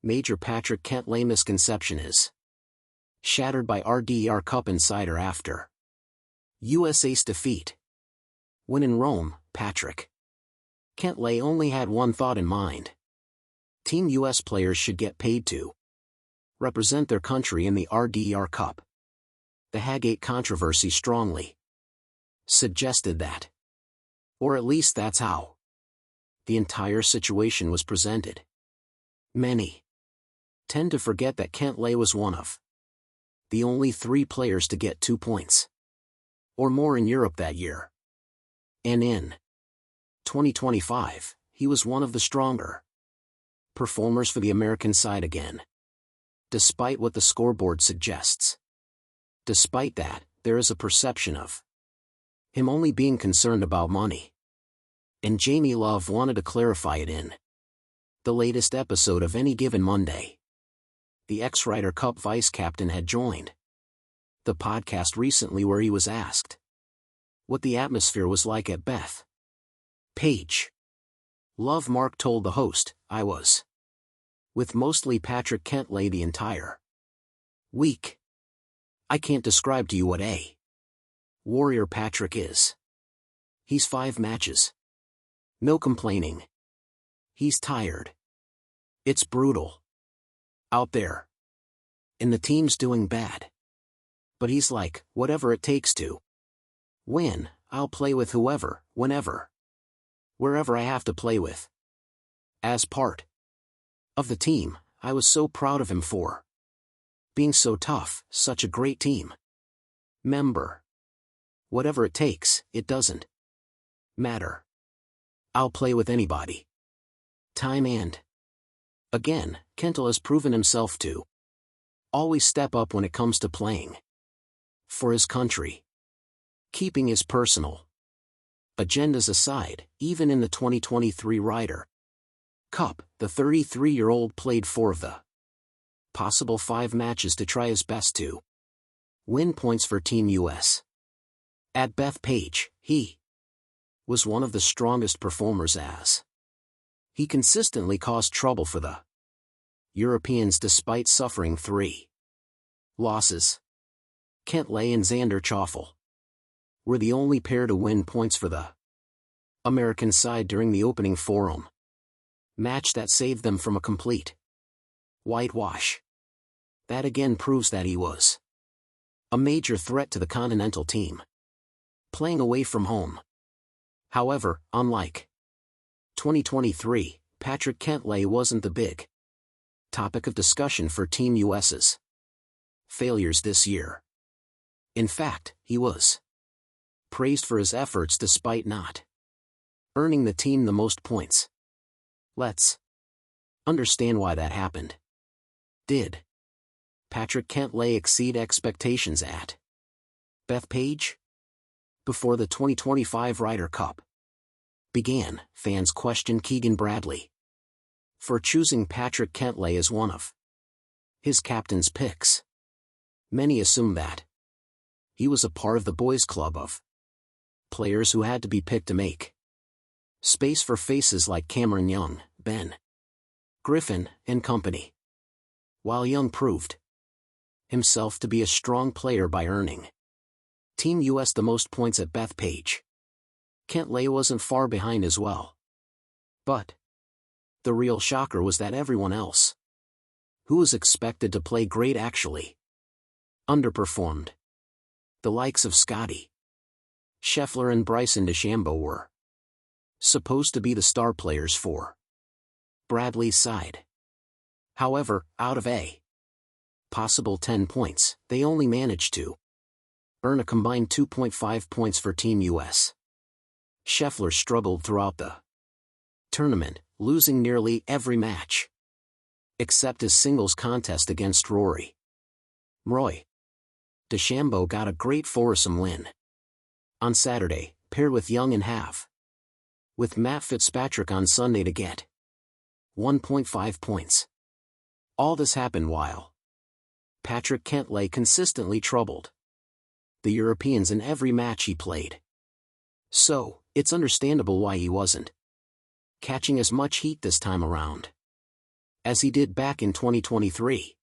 Major Patrick Cantlay misconception is shattered by Ryder Cup insider after US ace defeat. When in Rome, Patrick Cantlay only had one thought in mind. Team US players should get paid to represent their country in the Ryder Cup. The Haggate controversy strongly suggested that, or at least that's how the entire situation was presented. Many tend to forget that Cantlay was one of the only 3 players to get 2 points or more in Europe that year. And in 2025, he was one of the stronger performers for the American side again. Despite what the scoreboard suggests. Despite that, there is a perception of him only being concerned about money. And Jamie Love wanted to clarify it in the latest episode of Any Given Monday. The ex-Ryder Cup vice-captain had joined the podcast recently where he was asked what the atmosphere was like at Beth Page. Love Mark told the host, "I was with mostly Patrick Cantlay the entire week. I can't describe to you what a warrior Patrick is. He's 5 matches. No complaining. He's tired. It's brutal out there. And the team's doing bad. But he's like, whatever it takes to win, I'll play with whoever, whenever, wherever I have to play with." As part of the team, I was so proud of him for being so tough, such a great team member. Whatever it takes, it doesn't matter. I'll play with anybody. Time and again, Cantlay has proven himself to always step up when it comes to playing for his country. Keeping his personal agendas aside, even in the 2023 Ryder Cup, the 33-year-old played 4 of the possible 5 matches to try his best to win points for Team US. At Beth Page, he was one of the strongest performers as he consistently caused trouble for the Europeans despite suffering 3 losses. Cantlay and Xander Schauffele were the only pair to win points for the American side during the opening forum match that saved them from a complete whitewash. That again proves that he was a major threat to the continental team playing away from home. However, unlike 2023, Patrick Cantlay wasn't the big topic of discussion for Team US's failures this year. In fact, he was praised for his efforts despite not earning the team the most points. Let's understand why that happened. Did Patrick Cantlay exceed expectations at Beth Page? Before the 2025 Ryder Cup began, fans questioned Keegan Bradley for choosing Patrick Cantlay as one of his captain's picks. Many assumed that he was a part of the boys' club of players who had to be picked to make space for faces like Cameron Young, Ben Griffin, and company. While Young proved himself to be a strong player by earning Team US the most points at Beth Page, Cantlay wasn't far behind as well. But the real shocker was that everyone else who was expected to play great actually underperformed. The likes of Scotty Scheffler and Bryson DeChambeau were supposed to be the star players for Bradley's side. However, out of a possible 10 points, they only managed to earn a combined 2.5 points for Team US. Scheffler struggled throughout the tournament, losing nearly every match except his singles contest against Rory McIlroy. DeChambeau got a great foursome win on Saturday, paired with Young and half with Matt Fitzpatrick on Sunday to get 1.5 points. All this happened while Patrick Cantlay consistently troubled the Europeans in every match he played. So, it's understandable why he wasn't catching as much heat this time around. as he did back in 2023.